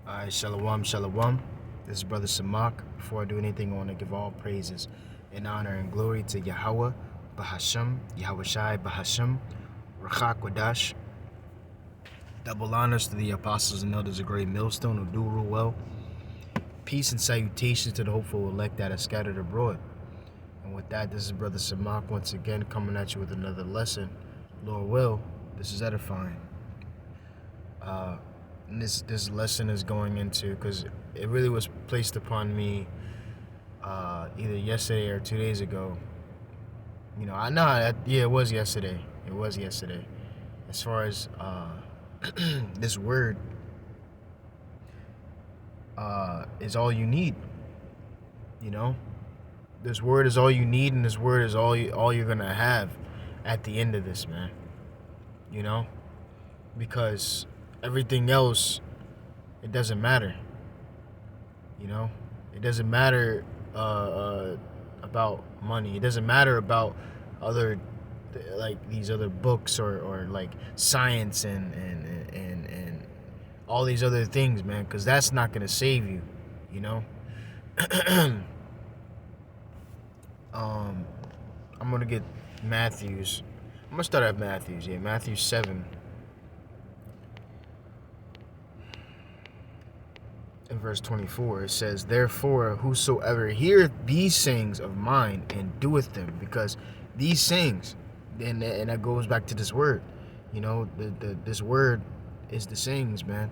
Alright, shalom, shalom. This is Brother Samak. Before I do anything, I want to give all praises and honor and glory to Yahweh, Bahasham, Yahweh Shai, Bahasham, Rachak Wadash. Double honors to the apostles and elders of Great Millstone who do rule well. Peace and salutations to the hopeful elect that are scattered abroad. And with that, this is Brother Samak once again coming at you with another lesson. Lord will, this is edifying. And this lesson is going into, because it really was placed upon me either yesterday or 2 days ago. I know it was yesterday. It was yesterday. As far as this word is all you need. This word is all you need, and this word is all you're gonna have at the end of this, man. Because everything else, it doesn't matter. It doesn't matter about money. It doesn't matter about other, like, these other books or like science and all these other things, man, because that's not gonna save you. I'm gonna get Matthew's. I'm gonna start at Matthew's. Yeah, Matthew 7. In verse 24, it says, "Therefore, whosoever heareth these sayings of mine and doeth them," because these sayings, and that goes back to this word. This word is the sayings, man.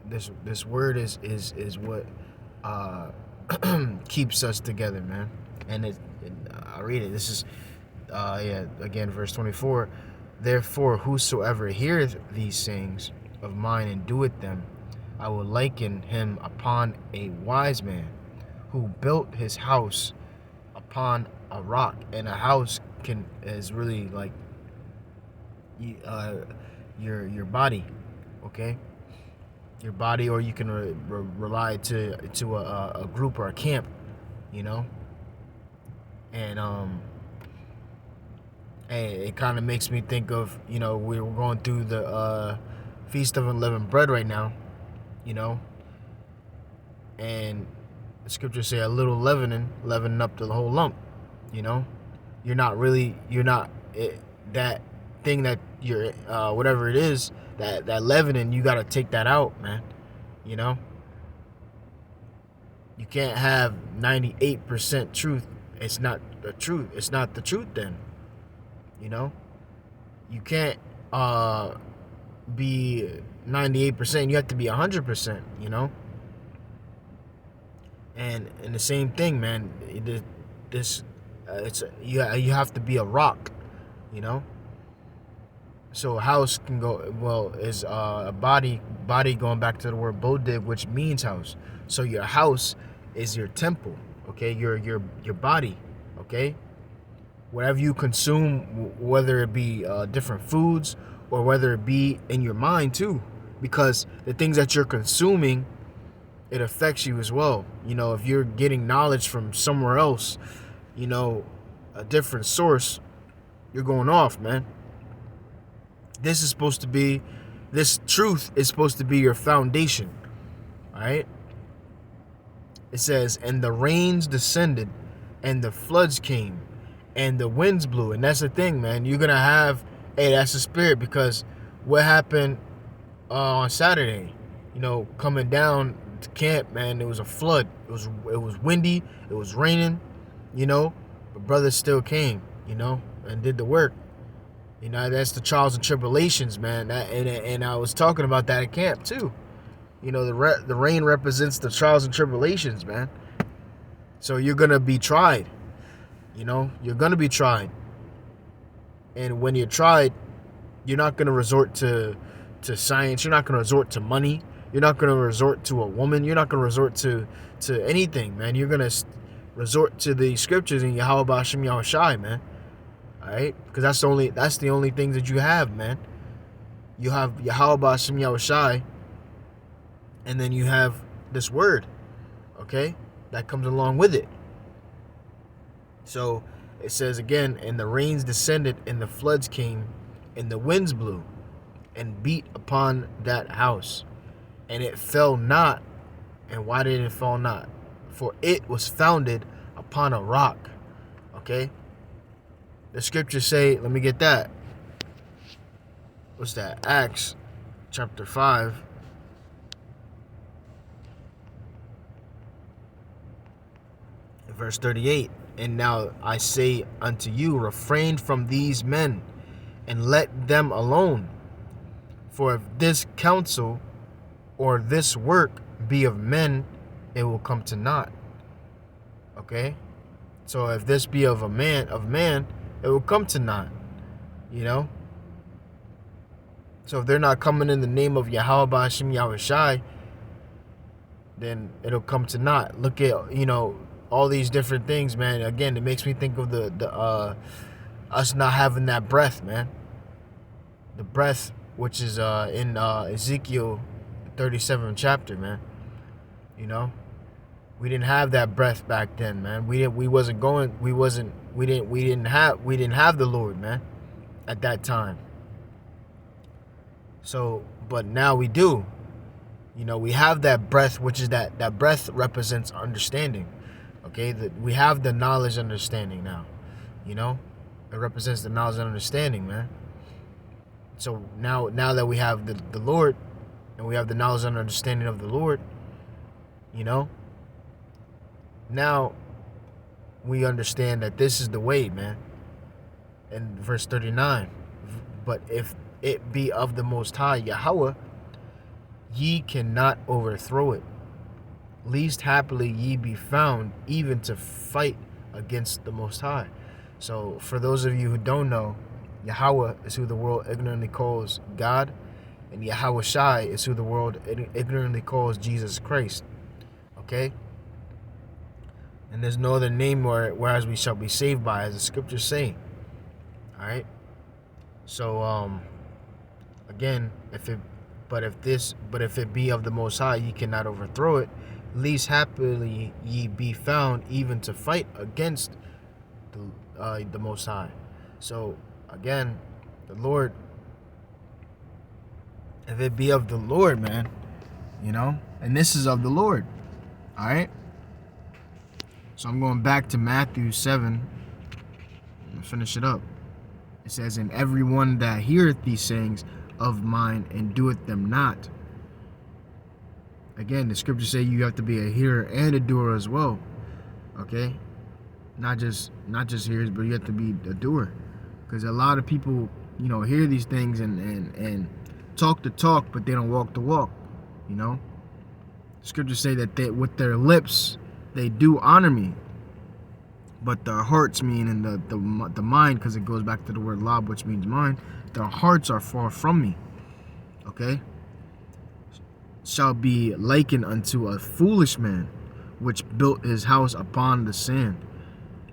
This word is what keeps us together, man. And I'll read it. This is again, verse 24. "Therefore, whosoever heareth these sayings of mine and doeth them, I will liken him upon a wise man who built his house upon a rock." And a house is really like your body, okay? Your body, or you can rely to a group or a camp, And it kind of makes me think of, we're going through the Feast of Unleavened Bread right now. And the scriptures say a little leavening up to the whole lump. You're not that thing that you're whatever it is, that leavening, you got to take that out, man. You can't have 98% truth. It's not the truth. It's not the truth then. You can't be 98%. You have to be 100%. And the same thing, man. You have to be a rock. So a house can go is a body going back to the word bodig, which means house. So your house is your temple, okay? Your body, okay? Whatever you consume, whether it be different foods or whether it be in your mind too, because the things that you're consuming, it affects you as well. If you're getting knowledge from somewhere else, a different source, you're going off, man. This truth is supposed to be your foundation, all right? It says, "And the rains descended, and the floods came, and the winds blew." And that's the thing, man. You're gonna have, that's the spirit, because what happened on Saturday, coming down to camp, man, it was a flood. It was windy, it was raining, but brothers still came, and did the work. That's the trials and tribulations, man. And I was talking about that at camp too. The rain represents the trials and tribulations, man. So you're gonna be tried. You're gonna be tried. And when you're tried, you're not gonna resort to science. You're not gonna resort to money. You're not gonna resort to a woman. You're not gonna resort to anything, man. You're gonna resort to the scriptures and Yahweh B'Shem Yahweh Shai, man. All right, because that's the only things that you have, man. You have Yahweh B'Shem Yahweh Shai, and then you have this word, okay, that comes along with it. So it says again, "And the rains descended, and the floods came, and the winds blew, and beat upon that house, and it fell not. And why did it fall not? For it was founded upon a rock. Okay? The scriptures say, let me get that. What's that? Acts chapter 5. Verse 38. And now I say unto you, refrain from these men, and let them alone. For if this counsel or this work be of men, it will come to naught. Okay? So if this be of man, it will come to naught. You know? So if they're not coming in the name of Yahweh Ba'ashim Yahushai, then it'll come to naught. Look at, all these different things, man. Again, it makes me think of the us not having that breath, man. The breath, which is in Ezekiel 37 chapter, man. We didn't have that breath back then, man. We didn't have the Lord, man, at that time. So, but now we do. We have that breath, which is that breath represents understanding. Okay, we have the knowledge, understanding now. It represents the knowledge and understanding, man. So now that we have the Lord, and we have the knowledge and understanding of the Lord, now we understand that this is the way, man. In verse 39, but if it be of the Most High Yahweh, ye cannot overthrow it, least happily ye be found even to fight against the Most High. So for those of you who don't know, Yahweh is who the world ignorantly calls God, and Yahweh Shai is who the world ignorantly calls Jesus Christ. Okay? And there's no other name whereas we shall be saved by, as the scriptures say. Alright? So again, if it be of the Most High, ye cannot overthrow it, least happily ye be found even to fight against the Most High. So again, the Lord, if it be of the Lord, man, and this is of the Lord. All right. So I'm going back to Matthew 7. I'm gonna finish it up. It says, and everyone that heareth these sayings of mine and doeth them not. Again, the scriptures say you have to be a hearer and a doer as well. Okay? Not just hearers, but you have to be a doer. Because a lot of people, hear these things and talk the talk, but they don't walk the walk. The scriptures say that with their lips they do honor me, but their hearts, meaning the mind, because it goes back to the word lab, which means mind, their hearts are far from me. Okay? Shall be likened unto a foolish man, which built his house upon the sand.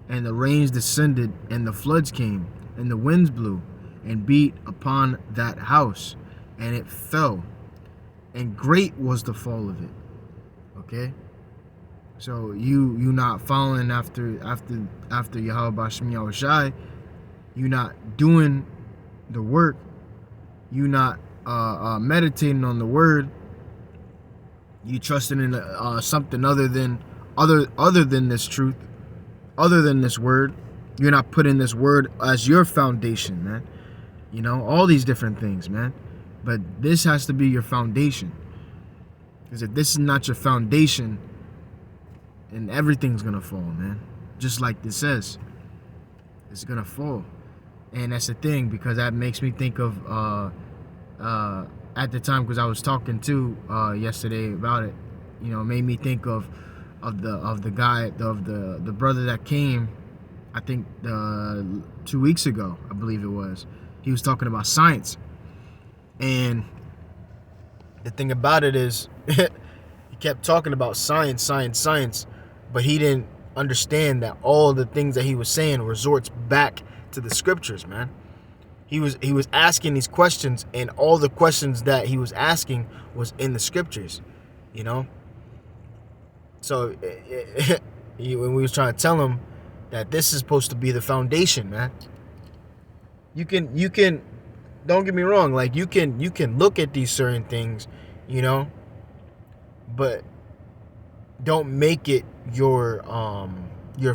And the rains descended, and the floods came, and the winds blew, and beat upon that house, and it fell. And great was the fall of it. Okay? So you not following after Yahweh Ba'ashim Yahushai, you not doing the work, you not meditating on the word, you trusting in something other than this truth, other than this word. You're not putting this word as your foundation, man. All these different things, man. But this has to be your foundation. Because if this is not your foundation, then everything's gonna fall, man. Just like this says, it's gonna fall. And that's the thing, because that makes me think of at the time, because I was talking to yesterday about it, made me think of the guy, of the brother that came, I think 2 weeks ago, I believe it was. He was talking about science. And the thing about it is, he kept talking about science, but he didn't understand that all the things that he was saying resorts back to the scriptures, man. He was asking these questions, and all the questions that he was asking was in the scriptures, So when we was trying to tell him that this is supposed to be the foundation, man. You can don't get me wrong, like you can look at these certain things, but don't make it your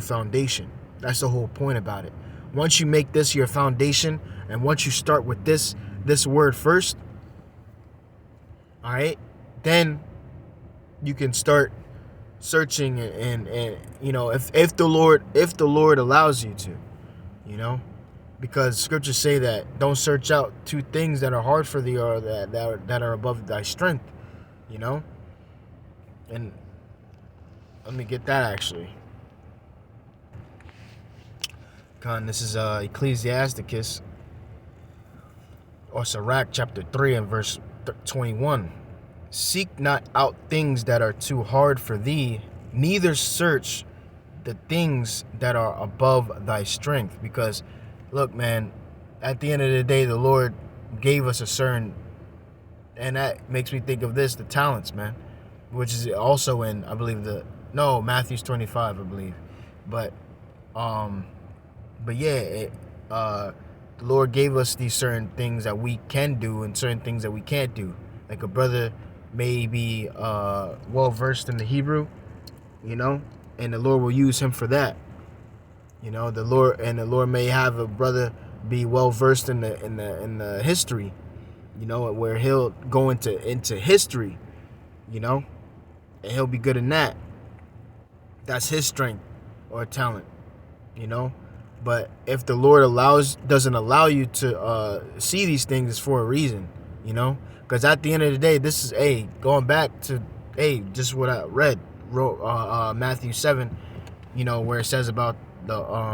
foundation. That's the whole point about it. Once you make this your foundation, and once you start with this word first, all right, then you can start searching, and you know, if the Lord allows you to, you know, because scriptures say that don't search out two things that are hard for thee, or that are above thy strength, you know. And let me get that actually. This is Ecclesiasticus, or Sirach chapter 3 and verse 21. Seek not out things that are too hard for thee, neither search the things that are above thy strength. Because look, man, at the end of the day, the Lord gave us a certain, and that makes me think of this, the talents, man, which is also in, I believe, Matthew's 25, I believe. But yeah, the Lord gave us these certain things that we can do and certain things that we can't do. Like a brother may be well versed in the Hebrew, you know, and the Lord will use him for that. You know, the Lord may have a brother be well versed in the history, you know, where he'll go into history, you know, and he'll be good in that. That's his strength or talent, you know. But if the Lord doesn't allow you to see these things, it's for a reason, you know. Because at the end of the day, this is going back to just what I read, Matthew 7, you know, where it says about the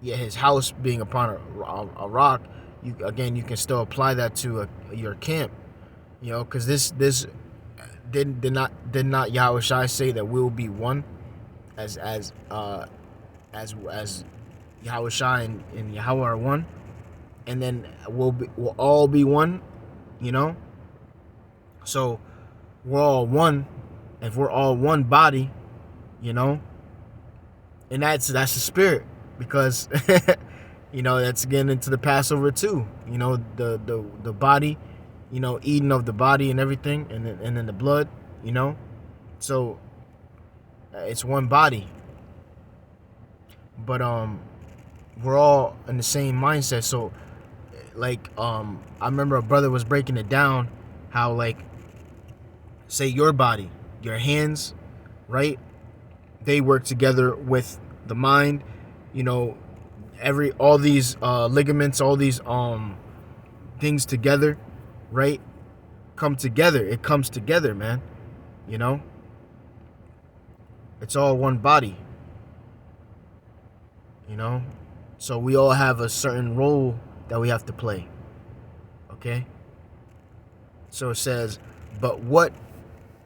his house being upon a rock. You can still apply that to your camp, you know, because this did not Yahushua say that we'll be one, as Yahushua and Yahweh are one, and then we'll all be one, you know. So we're all one. If we're all one body, you know, and that's the spirit, because you know, that's getting into the Passover too. You know, the body, you know, eating of the body and everything, and then the blood, you know. So it's one body, but we're all in the same mindset. So like I remember a brother was breaking it down, how, like, say your body, your hands, right, they work together with the mind, you know, all these ligaments, all these things together, right, come together. It comes together, man, you know. It's all one body, you know. So we all have a certain role that we have to play, okay. So it says, but what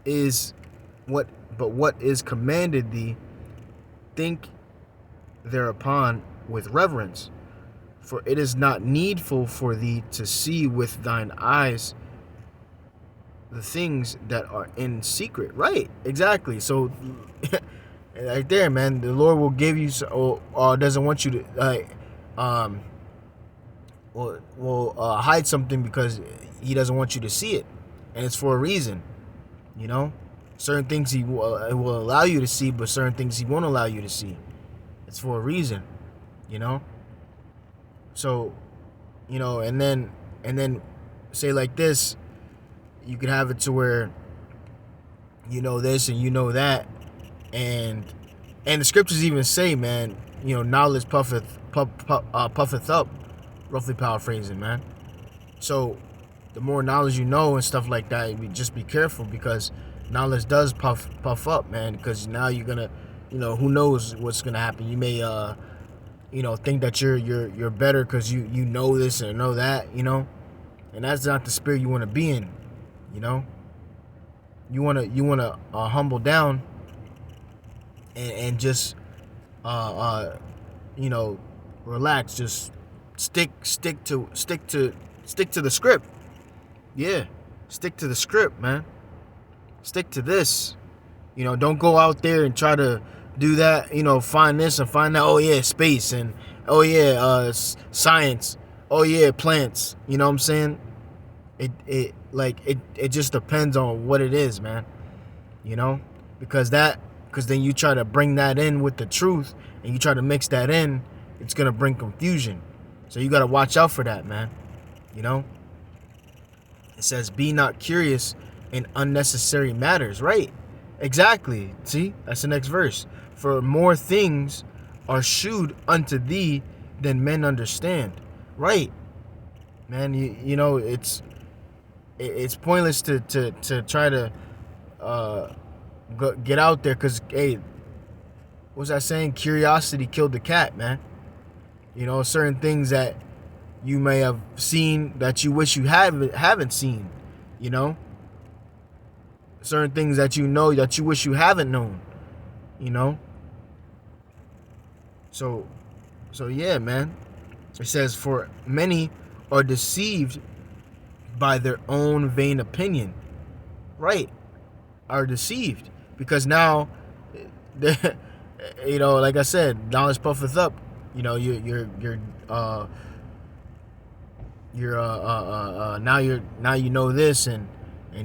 is commanded thee, think thereupon with reverence, for it is not needful for thee to see with thine eyes the things that are in secret. Right, exactly. So right there, man, the Lord will give you, or doesn't want you to hide something, because he doesn't want you to see it, and it's for a reason, you know. Certain things he will allow you to see, but certain things he won't allow you to see. It's for a reason, you know. So, you know, and then say like this, you could have it to where you know this and you know that, and the scriptures even say, man, you know, knowledge puffeth up, roughly paraphrasing, man. So the more knowledge you know and stuff like that, you just be careful, because knowledge does puff up, man, because now you're gonna, you know, who knows what's gonna happen. You may you know, think that you're better because you know this and know that, you know, and that's not the spirit you want to be in, you know. You want to humble down and just you know, relax, just stick to the script. Yeah, stick to the script, man. Stick to this. You know, don't go out there and try to do that, you know, find this and find that. Oh yeah, space, and oh yeah, science. Oh yeah, plants. You know what I'm saying? It just depends on what it is, man. You know, because then you try to bring that in with the truth, and you try to mix that in, it's gonna bring confusion. So you gotta watch out for that, man. You know, it says, "Be not curious in unnecessary matters." Right? Exactly. See, that's the next verse. For more things are shewed unto thee than men understand. Right, man. You know it's pointless to try to uh, get out there, because hey, what's that saying? Curiosity killed the cat, man. You know, certain things that you may have seen that you wish you haven't seen. You know, certain things that you know that you wish you haven't known. You know, so yeah, man. It says, for many are deceived by their own vain opinion. Right, are deceived because now, you know, like I said, knowledge puffeth up. You know, now you know this, and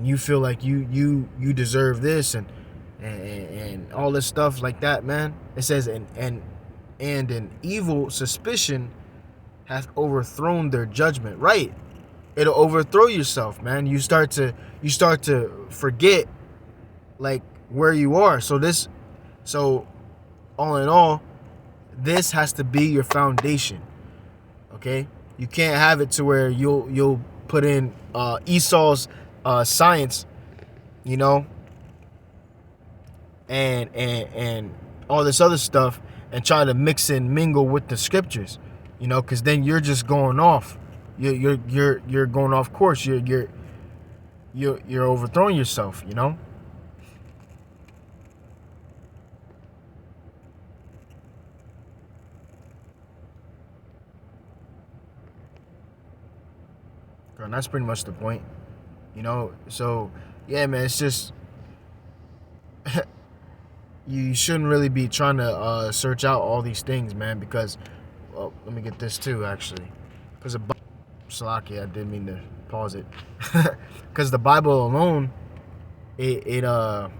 you feel like you deserve this, and all this stuff like that, man. It says, and an evil suspicion hath overthrown their judgment. Right, it'll overthrow yourself, man. You start to forget like where you are. So all in all, this has to be your foundation. Okay, you can't have it to where you'll put in Esau's science, you know, and all this other stuff, and try to mix and mingle with the scriptures, you know, because then you're just going off. You're going off course. You're overthrowing yourself, you know. And that's pretty much the point, you know. So yeah, man, it's just you shouldn't really be trying to search out all these things, man, because, well, let me get this too, actually, because Salaki, I didn't mean to pause it, because the Bible alone, let me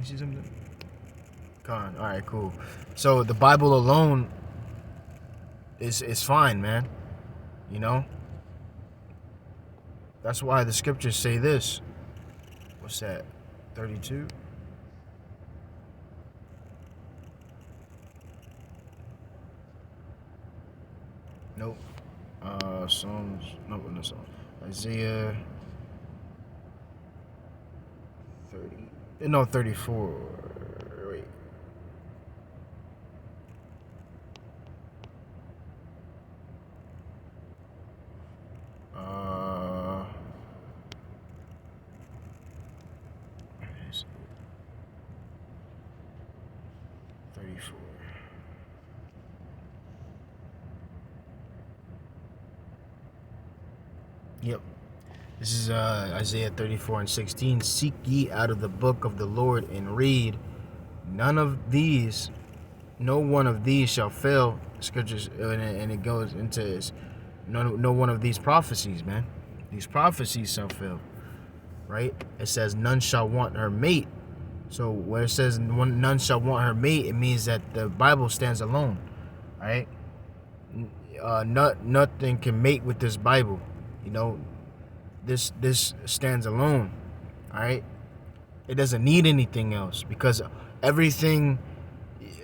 see something. Con, all right, cool. So the Bible alone is fine, man. You know, that's why the scriptures say this. What's that? 32. Nope. Psalms. Nope, no Psalms. Isaiah 30. No, 34. Wait. Yep. This is Isaiah 34 and 16. Seek ye out of the book of the Lord and read. No one of these shall fail. Scriptures, and it goes into no one of these prophecies, man. These prophecies shall fail. Right? It says none shall want her mate. So where it says none shall want her mate, it means that the Bible stands alone. Right? Nothing can mate with this Bible. You know, this stands alone. All right, it doesn't need anything else, because everything.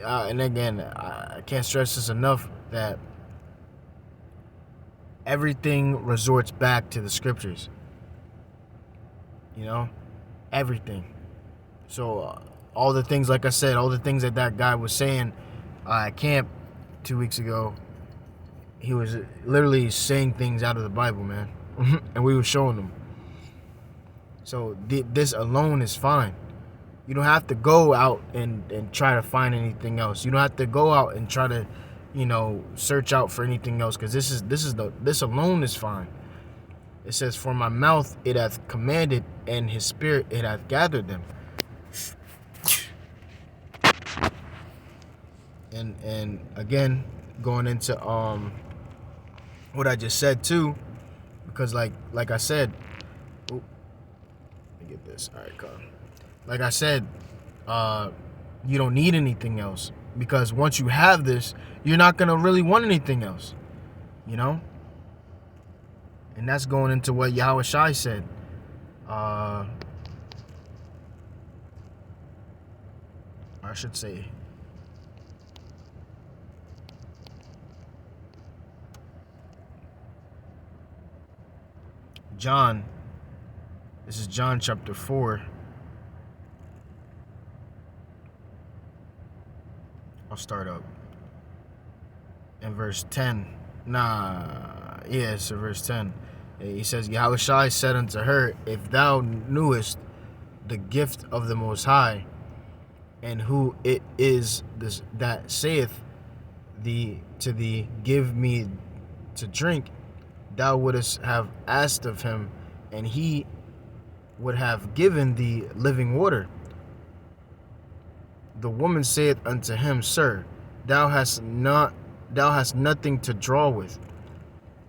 And again, I can't stress this enough, that everything resorts back to the scriptures. You know, everything. So all the things, like I said, all the things that guy was saying at camp 2 weeks ago, he was literally saying things out of the Bible, man. And we were showing them. So this alone is fine. You don't have to go out and try to find anything else. You don't have to go out and try to, you know, search out for anything else, because this alone is fine. It says, for my mouth it hath commanded, and his spirit it hath gathered them. And again, going into what I just said too, because like I said, let me get this. All right, come. Like I said, you don't need anything else, because once you have this, you're not gonna really want anything else, you know. And that's going into what Yahweh Shai said. I should say, John. This is John chapter 4. I'll start up in verse 10. It's verse 10. He says, Yahweh Shai said unto her, if thou knewest the gift of the Most High, and who it is this that saith thee to thee, give me to drink, thou wouldst have asked of him, and he would have given thee living water. The woman saith unto him, Sir, thou hast nothing to draw with,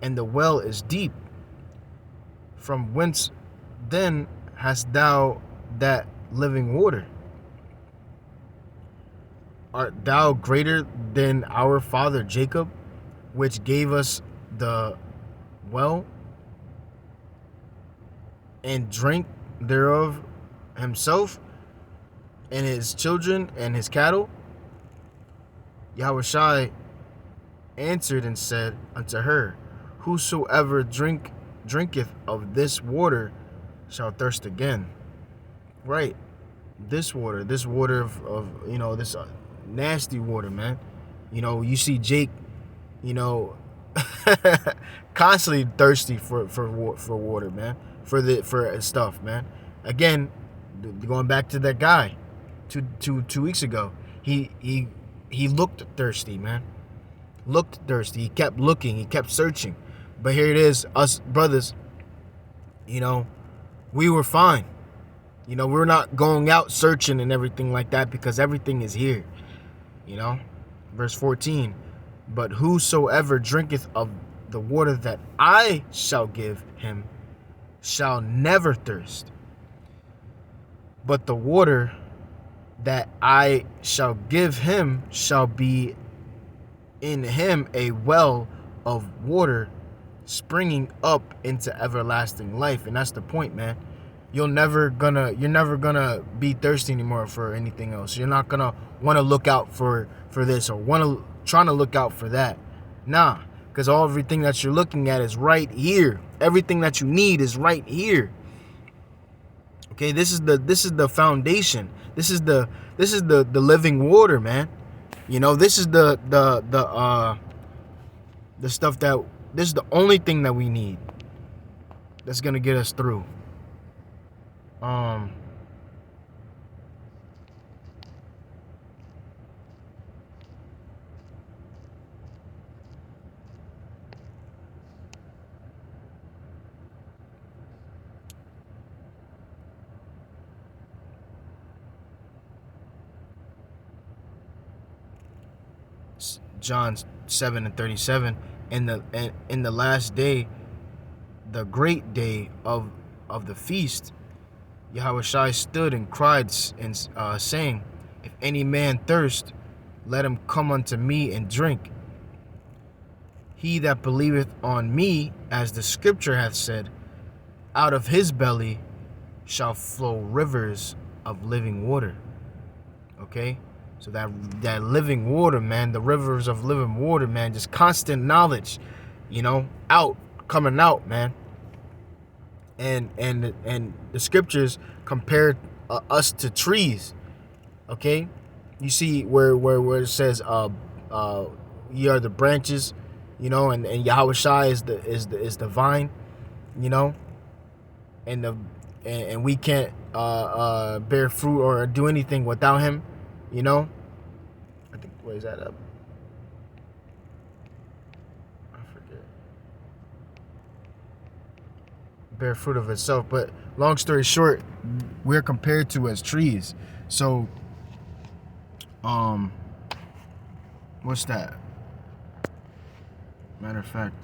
and the well is deep. From whence then hast thou that living water? Art thou greater than our father Jacob, which gave us the well, and drank thereof himself, and his children, and his cattle? Yahweh Shai answered and said unto her, whosoever drinketh of this water shall thirst again. Right. This water of this nasty water, man. You see Jake, constantly thirsty for water, man, for stuff, man. Again, going back to that guy, two weeks ago, he looked thirsty, man. Looked thirsty. He kept looking. He kept searching. But here it is, us brothers. We were fine. We're not going out searching and everything like that, because everything is here. Verse 14. But whosoever drinketh of the water that I shall give him shall never thirst. But the water that I shall give him shall be in him a well of water springing up into everlasting life. And that's the point, man. You're never gonna be thirsty anymore for anything else. You're not gonna want to look out for this, or trying to look out for that. Nah, because everything that you're looking at is right here. Everything that you need is right here. Okay, this is the foundation. This is the living water, man. This is the stuff that, this is the only thing that we need that's gonna get us through. John 7:37, in the last day, the great day of the feast, Yahweh Shai stood and cried, and saying, if any man thirst, let him come unto me and drink. He that believeth on me, as the scripture hath said, out of his belly shall flow rivers of living water. Okay? So that living water, man, the rivers of living water, man, just constant knowledge, coming out, man. And the scriptures compare us to trees. Okay? You see where it says ye are the branches, and Yahweh Shai is the vine, and we can't bear fruit or do anything without him. I think, where is that up? I forget. Bear fruit of itself. But long story short, we're compared to as trees. So, what's that? Matter of fact,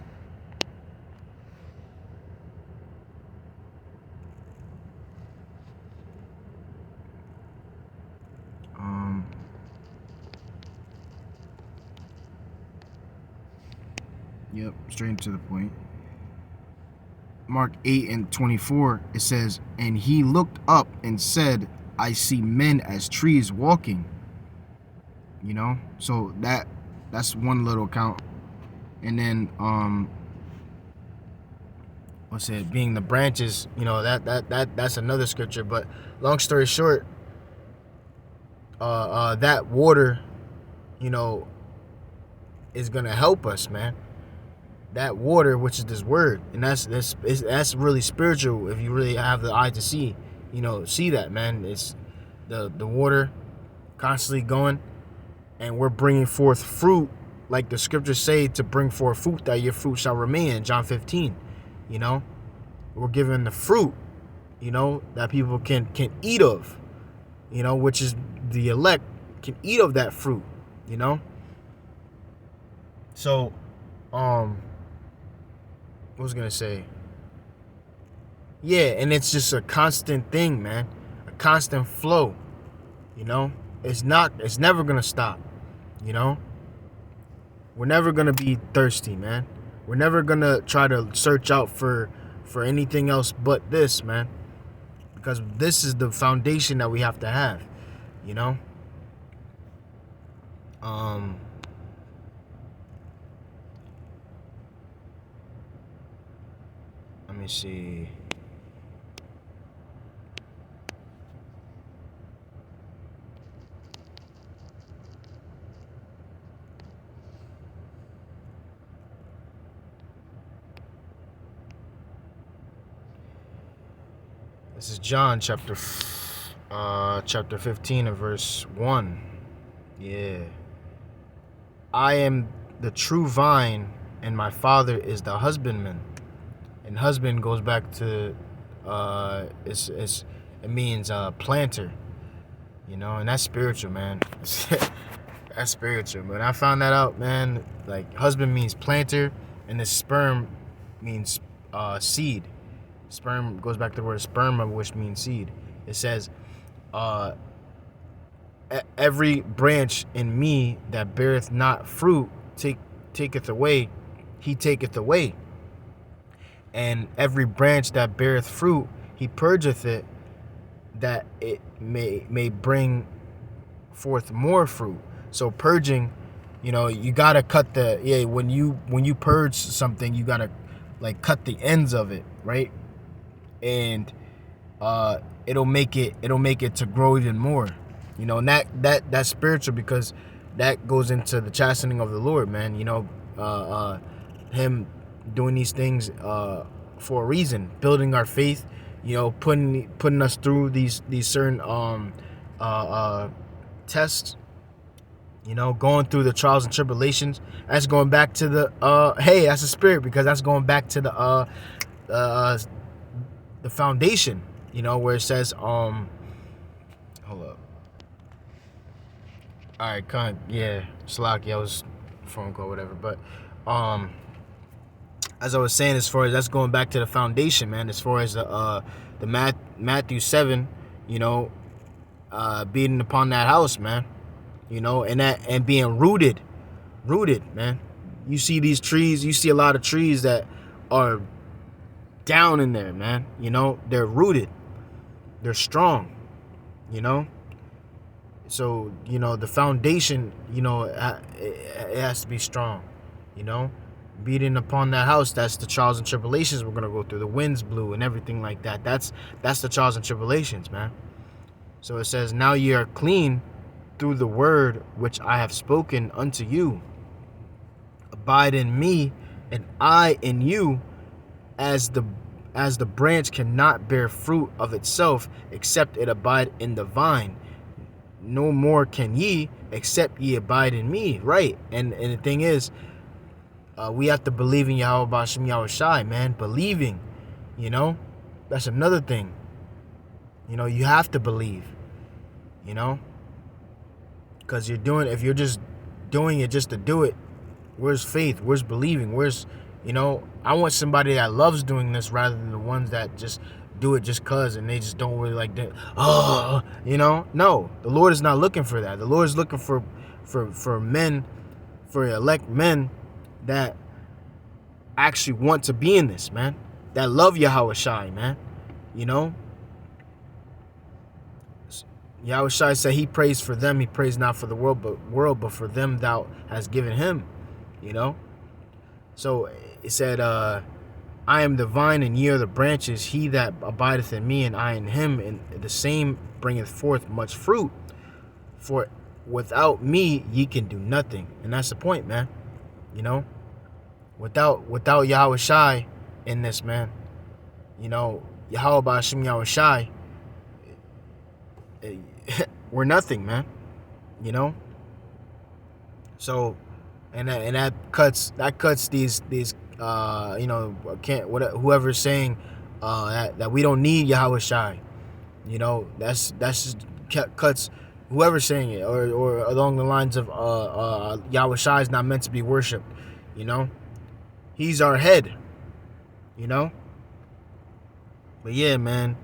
Yep, straight to the point. Mark 8:24, it says, and he looked up and said, I see men as trees walking. So that's one little account. And then what's it, being the branches, that's another scripture. But long story short, that water, is gonna help us, man. That water, which is this word, and that's really spiritual. If you really have the eye to see, see that, man. It's the water constantly going, and we're bringing forth fruit, like the scriptures say, to bring forth fruit, that your fruit shall remain. John 15, we're given the fruit, that people can eat of, which is the elect can eat of that fruit, So, what was I gonna say? Yeah, and it's just a constant thing, man. A constant flow. It's never gonna stop. We're never gonna be thirsty, man. We're never gonna try to search out for anything else but this, man. Because this is the foundation that we have to have. Let me see. This is John chapter 15 and verse 1. Yeah. I am the true vine, and my Father is the husbandman. And husband goes back to it means planter, and that's spiritual, man. That's spiritual. When I found that out, man, like husband means planter, and the sperm means seed. Sperm goes back to the word sperma, which means seed. It says, every branch in me that beareth not fruit taketh away, he taketh away. And every branch that beareth fruit, he purgeth it, that it may bring forth more fruit. So purging, you gotta cut when you purge something, you gotta like cut the ends of it, right? And it'll make it to grow even more, and that's spiritual, because that goes into the chastening of the Lord, man. Him doing these things for a reason, building our faith, putting us through these certain tests, going through the trials and tribulations. That's going back to the that's a spirit, because that's going back to the foundation, where it says hold up. Alright, Slacky, I was phone call, whatever. But as I was saying, as far as that's going back to the foundation, man, as far as the Matthew 7, beating upon that house, man, and being rooted, man. You see these trees, you see a lot of trees that are down in there, man. They're rooted, they're strong, so the foundation, it has to be strong, beating upon that house. That's the trials and tribulations we're gonna go through. The winds blew and everything like that. That's the trials and tribulations, man. So it says, now ye are clean through the word which I have spoken unto you. Abide in me, and I in you. As the branch cannot bear fruit of itself, except it abide in the vine, no more can ye, except ye abide in me. Right. And the thing is, we have to believe in Yahweh B'Shem Yahweh Shai, man. Believing, that's another thing. You have to believe, because if you're just doing it just to do it, where's faith? Where's believing? Where's, I want somebody that loves doing this, rather than the ones that just do it just cause, and they just don't really like that. No, the Lord is not looking for that. The Lord is looking for men, for elect men that actually want to be in this, man. That love Yahweh Shai, man. You know? Yahweh Shai said he prays for them. He prays not for the world, but for them thou hast given him. You know? So it said, I am the vine and ye are the branches. He that abideth in me and I in him, and the same bringeth forth much fruit. For without me ye can do nothing. And that's the point, man. You know? Without Yahweh Shai in this, man. You know, Yahweh Ba'ashim Yahweh Shai, we're nothing, man. You know? So and that cuts these you know, whoever's saying that we don't need Yahweh Shai. You know, that's just cuts whoever's saying it, or along the lines of Yahweh Shai is not meant to be worshipped. You know, he's our head. You know, but yeah, man,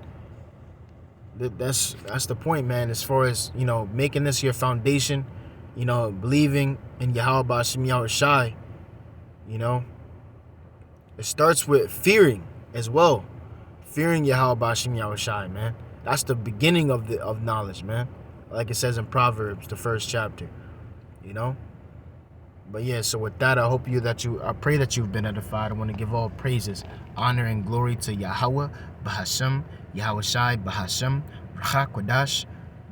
that's the point, man. As far as, you know, making this your foundation, you know, believing in Yahweh Ba'ashim Yahweh Shai, you know, it starts with fearing as well. Fearing Yahweh Ba'ashim Yahweh Shai, man. That's the beginning of knowledge, man. Like it says in Proverbs, the 1st chapter. You know? But yeah, so with that, I pray that you've been edified. I want to give all praises, honor, and glory to Yahweh Ba'ashim Yahweh Shai Ba'ashim Racha Kodash.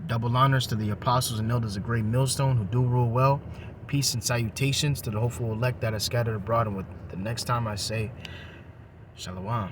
Double honors to the apostles and elders of Great Millstone who do rule well. Peace and salutations to the hopeful elect that are scattered abroad. And with the next time I say, Shalom.